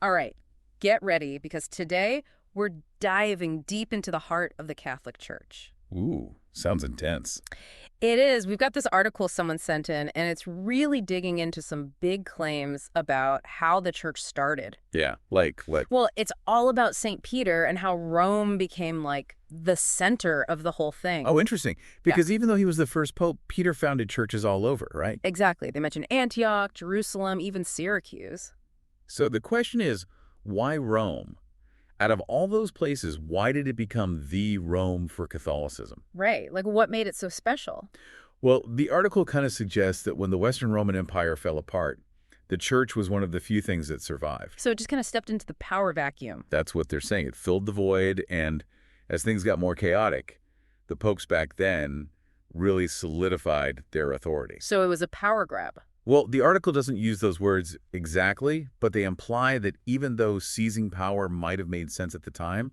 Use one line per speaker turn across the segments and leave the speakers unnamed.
All right, get ready because today we're diving deep into the heart of the Catholic Church.
Ooh, sounds intense.
It is. We've got this article someone sent in, and it's really digging into some big claims about how the church started.
Yeah, like what?
Well, it's all about St. Peter and how Rome became like the center of the whole
Oh,
thing.
interesting.
Yeah,
Because even though he was the first pope, Peter founded churches all over, right?
exactly. They mention Antioch, Jerusalem, even Syracuse.
So the question is, why Rome? Out of all those places, why did it become the Rome for Catholicism?
Right. Like what made it so special?
Well, the article kind of suggests that when the Western Roman Empire fell apart, the church was one of the few things that survived.
So it just kind of stepped into the power vacuum.
That's what they're saying. It filled the void, and as things got more chaotic, the popes back then really solidified their authority.
So it was a power grab.
Well, the article doesn't use those words exactly, but they imply that even though seizing power might have made sense at the time,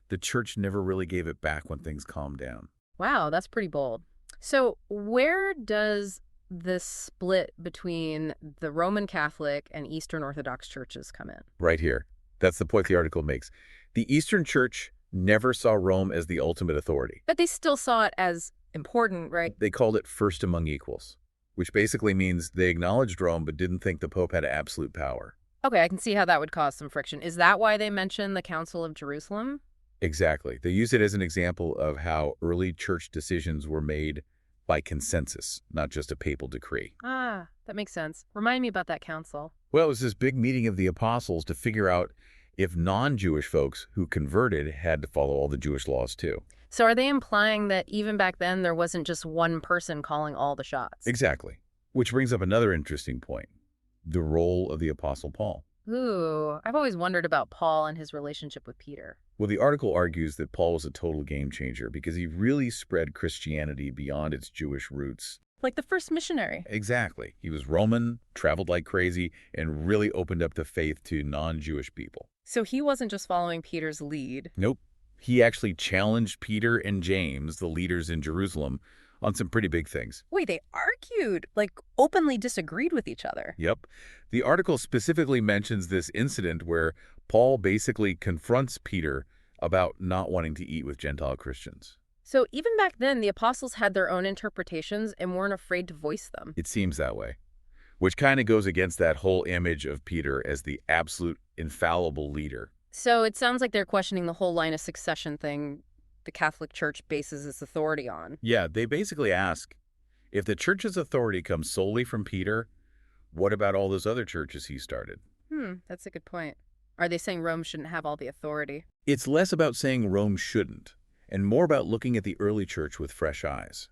the church never really gave it back when things calmed down.
Wow, that's pretty bold. So, where does this split between the Roman Catholic and Eastern Orthodox churches come in?
Right here. That's the point the article makes. The Eastern Church never saw Rome as the ultimate authority.
But they still saw it as important, right?
They called it first among equals, which basically means they acknowledged Rome but didn't think the Pope had absolute power.
Okay, I can see how that would cause some friction. Is that why they mention the Council of Jerusalem?
Exactly. They use it as an example of how early church decisions were made by consensus, not just a papal decree.
Ah, that makes sense. Remind me about that council.
Well, it was this big meeting of the apostles to figure out if non-Jewish folks who converted had to follow all the Jewish laws too.
So, are they implying that even back then there wasn't just one person calling all the shots?
Exactly. Which brings up another interesting point, the role of the Apostle Paul.
Ooh, I've always wondered about Paul and his relationship with Peter.
Well, the article argues that Paul was a total game changer because he really spread Christianity beyond its Jewish roots.
Like the first missionary.
Exactly. He was Roman, traveled like crazy, and really opened up the faith to non-Jewish people.
So he wasn't just following Peter's lead.
Nope. He actually challenged Peter and James, the leaders in Jerusalem, on some pretty big things.
Wait, they argued, like openly disagreed with each other.
Yep. The article specifically mentions this incident where Paul basically confronts Peter about not wanting to eat with Gentile Christians.
So even back then, the apostles had their own interpretations and weren't afraid to voice them.
It seems that way, which kind of goes against that whole image of Peter as the absolute infallible leader.
So it sounds like they're questioning the whole line of succession thing the Catholic Church bases its authority on.
Yeah, they basically ask, if the church's authority comes solely from Peter, what about all those other churches he started?
That's a good point. Are they saying Rome shouldn't have all the authority?
It's less about saying Rome shouldn't, and more about looking at the early church with fresh eyes.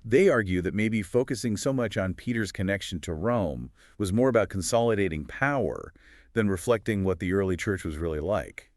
They argue that maybe focusing so much on Peter's connection to Rome was more about consolidating power than reflecting what the early church was really like.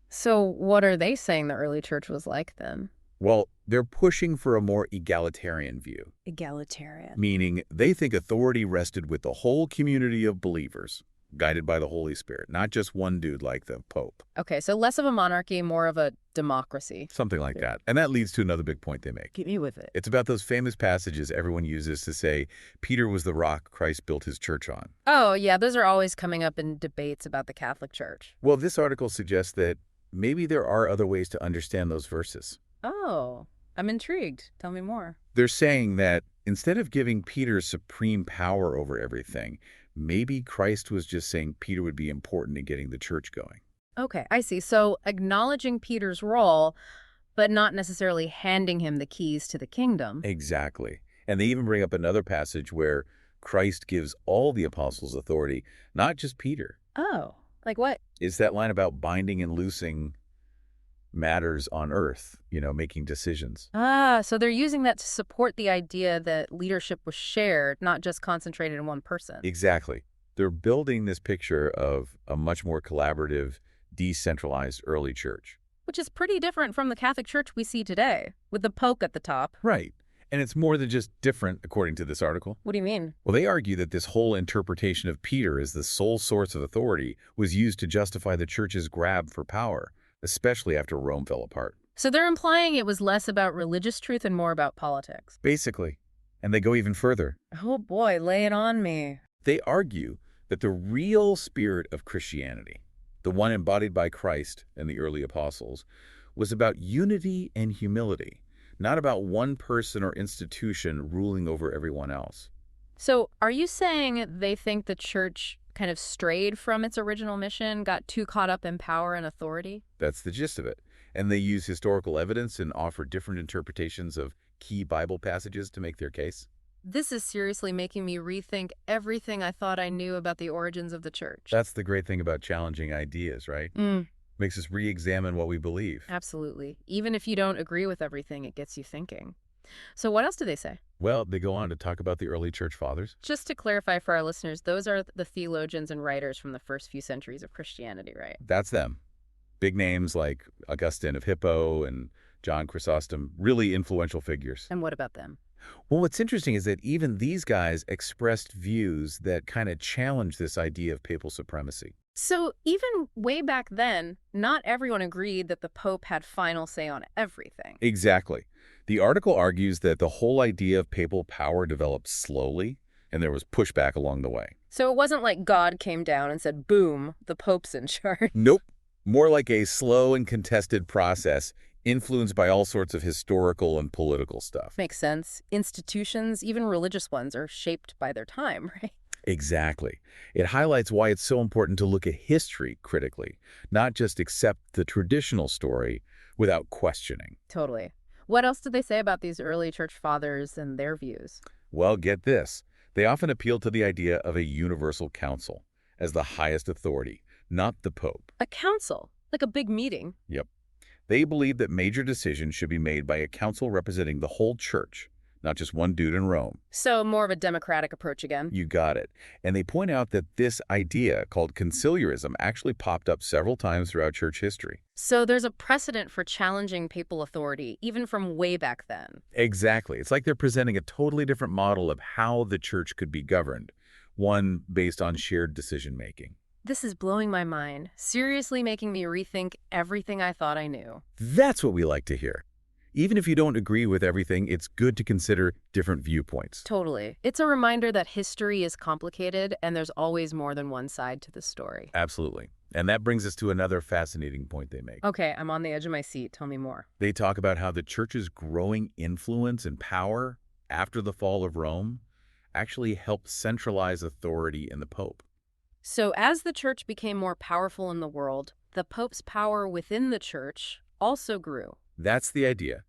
So what are they saying the early church was like then?
Well, they're pushing for a more egalitarian view,
Egalitarian.
meaning they think authority rested with the whole community of believers, guided by the Holy Spirit, not just one dude like the Pope.
Okay, so less of a monarchy, more of a democracy.
Something like that. And that leads to another big point they make.
Get me with it.
It's about those famous passages everyone uses to say Peter was the rock Christ built his church on.
Oh, yeah, those are always coming up in debates about the Catholic Church.
Well, this article suggests that maybe there are other ways to understand those verses.
Oh, I'm intrigued. Tell me more.
They're saying that instead of giving Peter supreme power over everything, maybe Christ was just saying Peter would be important in getting the church going.
Okay, I see. So acknowledging Peter's role, but not necessarily handing him the keys to the kingdom.
Exactly. And they even bring up another passage where Christ gives all the apostles authority, not just Peter.
Oh, like what?
It's that line about binding and loosing matters on earth, making decisions.
Ah, so they're using that to support the idea that leadership was shared, not just concentrated in one person.
Exactly. They're building this picture of a much more collaborative, decentralized early church.
Which is pretty different from the Catholic Church we see today, with the Pope at the top.
Right. And it's more than just different, according to this article.
What do you mean?
Well, they argue that this whole interpretation of Peter as the sole source of authority was used to justify the church's grab for power, especially after Rome fell apart.
So they're implying it was less about religious truth and more about politics.
Basically. And they go even further.
Oh boy, lay it on me.
They argue that the real spirit of Christianity, the one embodied by Christ and the early apostles, was about unity and humility, not about one person or institution ruling over everyone else.
So are you saying they think the church kind of strayed from its original mission, got too caught up in power and authority?
That's the gist of it. And they use historical evidence and offer different interpretations of key Bible passages to make their case.
This is seriously making me rethink everything I thought I knew about the origins of the church.
That's the great thing about challenging ideas, right? Makes us re-examine what we believe.
Absolutely. Even if you don't agree with everything, it gets you thinking. So what else do they say?
Well, they go on to talk about the early church fathers.
Just to clarify for our listeners, those are the theologians and writers from the first few centuries of Christianity, right?
That's them. Big names like Augustine of Hippo and John Chrysostom, really influential figures.
And what about them?
Well, what's interesting is that even these guys expressed views that kind of challenge this idea of papal supremacy.
So even way back then, not everyone agreed that the Pope had final say on everything.
Exactly. The article argues that the whole idea of papal power developed slowly, and there was pushback along the way.
So it wasn't like God came down and said, boom, the Pope's in charge.
Nope. More like a slow and contested process influenced by all sorts of historical and political stuff.
Makes sense. Institutions, even religious ones, are shaped by their time, right?
Exactly. It highlights why it's so important to look at history critically, not just accept the traditional story without questioning.
Totally. What else did they say about these early church fathers and their views?
Well, get this. They often appeal to the idea of a universal council as the highest authority, not the Pope.
A council, like a big meeting.
Yep. They believe that major decisions should be made by a council representing the whole church, not just one dude in Rome.
So more of a democratic approach again.
You got it. And they point out that this idea, called conciliarism, actually popped up several times throughout church history.
So there's a precedent for challenging papal authority, even from way back then.
Exactly. It's like they're presenting a totally different model of how the church could be governed, one based on shared decision-making.
This is blowing my mind, seriously making me rethink everything I thought I knew.
That's what we like to hear. Even if you don't agree with everything, it's good to consider different viewpoints.
Totally. It's a reminder that history is complicated and there's always more than one side to the story.
Absolutely. And that brings us to another fascinating point they make.
Okay, I'm on the edge of my seat. Tell me more.
They talk about how the church's growing influence and power after the fall of Rome actually helped centralize authority in the Pope.
So as the church became more powerful in the world, the Pope's power within the church also grew.
That's the idea.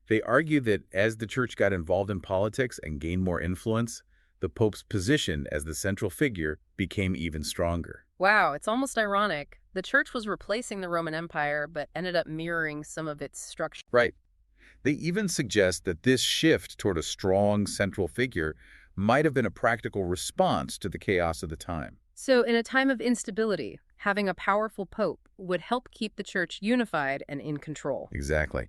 They argue that as the church got involved in politics and gained more influence, the Pope's position as the central figure became even stronger.
Wow, it's almost ironic. The church was replacing the Roman Empire, but ended up mirroring some of its structure.
Right. They even suggest that this shift toward a strong central figure might have been a practical response to the chaos of the time.
So in a time of instability, having a powerful pope would help keep the church unified and in control.
Exactly.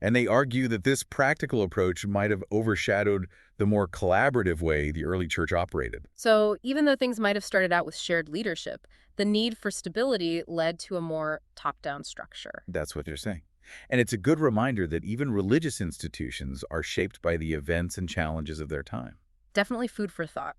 And they argue that this practical approach might have overshadowed the more collaborative way the early church operated.
So even though things might have started out with shared leadership, the need for stability led to a more top-down structure.
That's what they're saying. And it's a good reminder that even religious institutions are shaped by the events and challenges of their time.
Definitely food for thought.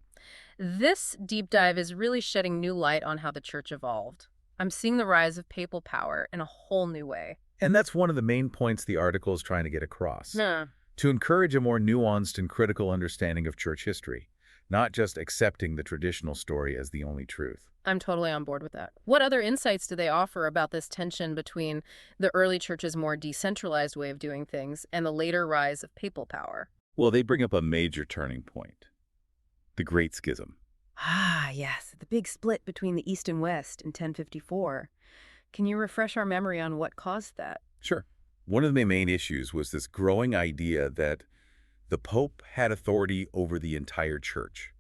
This deep dive is really shedding new light on how the church evolved. I'm seeing the rise of papal power in a whole new way.
And that's one of the main points the article is trying to get across.
Huh.
To encourage a more nuanced and critical understanding of church history, not just accepting the traditional story as the only truth.
I'm totally on board with that. What other insights do they offer about this tension between the early church's more decentralized way of doing things and the later rise of papal power?
Well, they bring up a major turning point, the Great Schism.
Ah, yes, the big split between the East and West in 1054. Can you refresh our memory on what caused that?
Sure. One of the main issues was this growing idea that the Pope had authority over the entire church.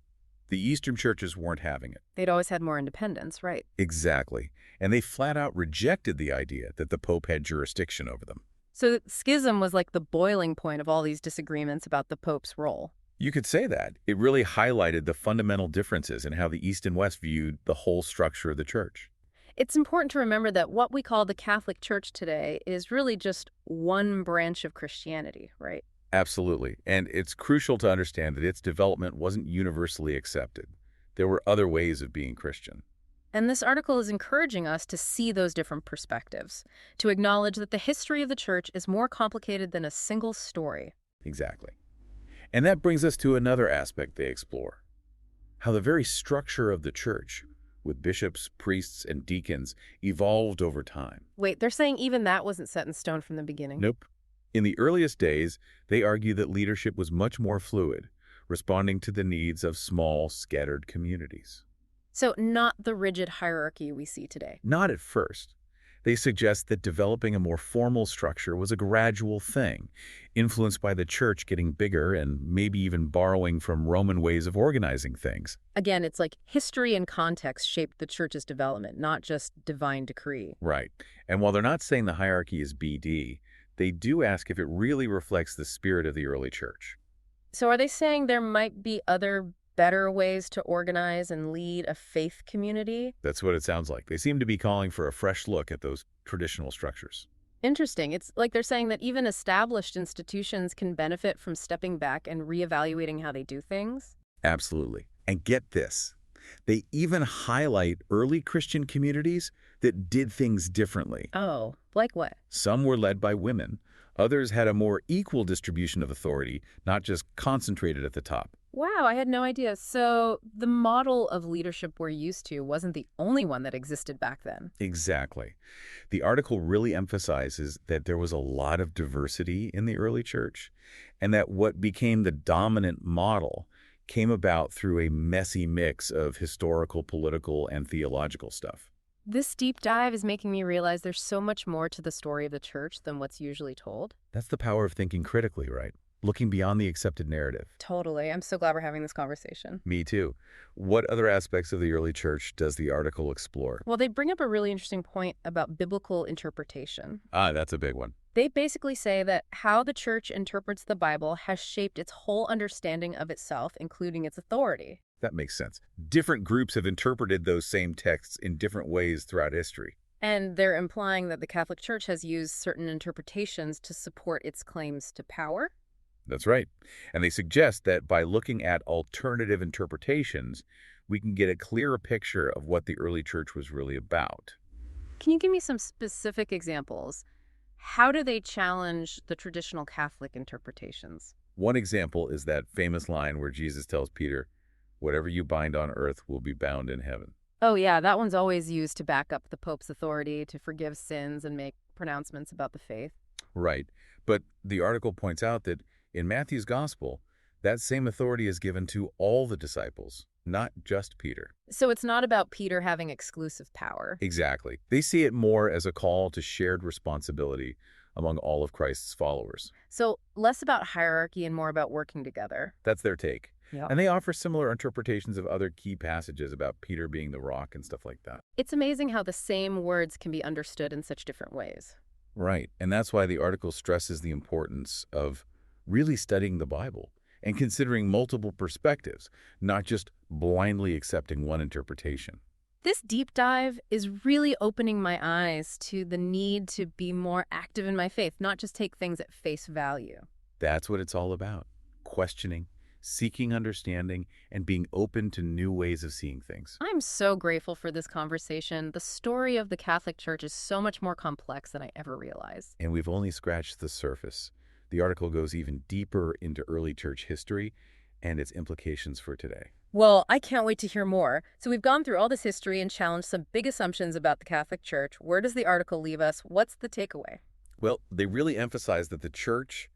The Eastern churches weren't having it.
They'd always had more independence, right?
Exactly. And they flat out rejected the idea that the Pope had jurisdiction over them.
So schism was like the boiling point of all these disagreements about the Pope's role.
You could say that. It really highlighted the fundamental differences in how the East and West viewed the whole structure of the church.
It's important to remember that what we call the Catholic Church today is really just one branch of Christianity, right?
Absolutely. And it's crucial to understand that its development wasn't universally accepted. There were other ways of being Christian.
And this article is encouraging us to see those different perspectives, to acknowledge that the history of the church is more complicated than a single story.
Exactly. And that brings us to another aspect they explore: how the very structure of the church, with bishops, priests, and deacons, evolved over time.
Wait, they're saying even that wasn't set in stone from the beginning?
Nope. In the earliest days, they argue that leadership was much more fluid, responding to the needs of small, scattered communities.
So not the rigid hierarchy we see today.
Not at first. They suggest that developing a more formal structure was a gradual thing, influenced by the church getting bigger and maybe even borrowing from Roman ways of organizing things.
Again, it's like history and context shaped the church's development, not just divine decree.
Right. And while they're not saying the hierarchy is BD, they do ask if it really reflects the spirit of the early church.
So are they saying there might be other better ways to organize and lead a faith community?
That's what it sounds like. They seem to be calling for a fresh look at those traditional structures.
Interesting. It's like they're saying that even established institutions can benefit from stepping back and reevaluating how they do things.
Absolutely. And get this, they even highlight early Christian communities that did things differently.
Oh, like what?
Some were led by women. Others had a more equal distribution of authority, not just concentrated at the top.
Wow, I had no idea. So the model of leadership we're used to wasn't the only one that existed back then.
Exactly. The article really emphasizes that there was a lot of diversity in the early church, and that what became the dominant model came about through a messy mix of historical, political, and theological stuff.
This deep dive is making me realize there's so much more to the story of the church than what's usually told.
That's the power of thinking critically, right? Looking beyond the accepted narrative.
Totally. I'm so glad we're having this conversation.
Me too. What other aspects of the early church does the article explore?
Well, they bring up a really interesting point about biblical interpretation.
That's a big one.
They basically say that how the church interprets the Bible has shaped its whole understanding of itself, including its authority.
That makes sense. Different groups have interpreted those same texts in different ways throughout history.
And they're implying that the Catholic Church has used certain interpretations to support its claims to power.
That's right. And they suggest that by looking at alternative interpretations, we can get a clearer picture of what the early church was really about.
Can you give me some specific examples? How do they challenge the traditional Catholic interpretations?
One example is that famous line where Jesus tells Peter, "Whatever you bind on earth will be bound in heaven."
Oh, yeah, that one's always used to back up the Pope's authority to forgive sins and make pronouncements about the faith.
Right. But the article points out that in Matthew's gospel, that same authority is given to all the disciples, not just Peter.
So it's not about Peter having exclusive power.
Exactly. They see it more as a call to shared responsibility among all of Christ's followers.
So less about hierarchy and more about working together.
That's their take.
Yeah.
And they offer similar interpretations of other key passages about Peter being the rock and stuff like that.
It's amazing how the same words can be understood in such different ways.
Right. And that's why the article stresses the importance of really studying the Bible and considering multiple perspectives, not just blindly accepting one interpretation.
This deep dive is really opening my eyes to the need to be more active in my faith, not just take things at face value.
That's what it's all about: questioning, seeking understanding, and being open to new ways of seeing things.
I'm so grateful for this conversation. The story of the Catholic Church is so much more complex than I ever realized.
And we've only scratched the surface. The article goes even deeper into early church history and its implications for today.
Well, I can't wait to hear more. So we've gone through all this history and challenged some big assumptions about the Catholic Church. Where does the article leave us? What's the takeaway?
Well, they really emphasize that the church,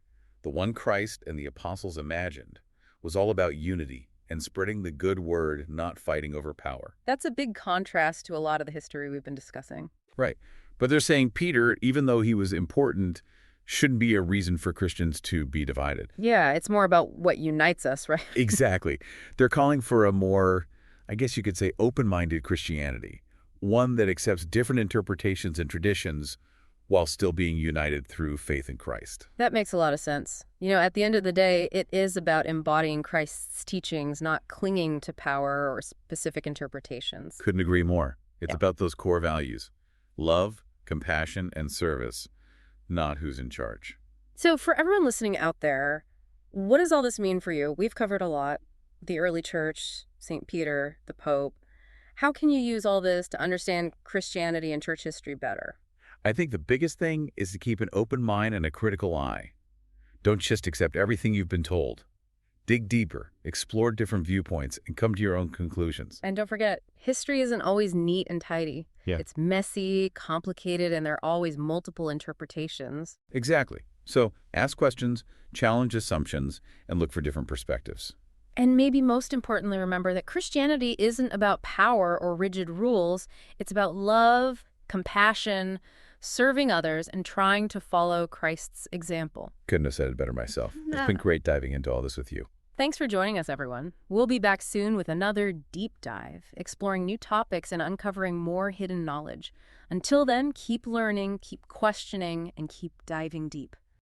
the one Christ and the apostles imagined, was all about unity and spreading the good word, not fighting over power.
That's a big contrast to a lot of the history we've been discussing.
Right. But they're saying Peter, even though he was important, shouldn't be a reason for Christians to be divided.
Yeah, it's more about what unites us, right?
Exactly. They're calling for a more, I guess you could say, open-minded Christianity, one that accepts different interpretations and traditions while still being united through faith in Christ.
That makes a lot of sense. You know, at the end of the day, it is about embodying Christ's teachings, not clinging to power or specific interpretations.
Couldn't agree more. It's
Yeah.
about those core values: love, compassion, and service, not who's in charge.
So for everyone listening out there, what does all this mean for you? We've covered a lot. The early church, St. Peter, the Pope. How can you use all this to understand Christianity and church history better?
I think the biggest thing is to keep an open mind and a critical eye. Don't just accept everything you've been told. Dig deeper, explore different viewpoints, and come to your own conclusions.
And don't forget, history isn't always neat and tidy.
Yeah.
It's messy, complicated, and there are always multiple interpretations.
Exactly. So ask questions, challenge assumptions, and look for different perspectives.
And maybe most importantly, remember that Christianity isn't about power or rigid rules. It's about love, compassion, serving others, and trying to follow Christ's example.
Couldn't have said it better myself. It's been great diving into all this with you.
Thanks for joining us, everyone. We'll be back soon with another deep dive, exploring new topics and uncovering more hidden knowledge. Until then, keep learning, keep questioning, and keep diving deep.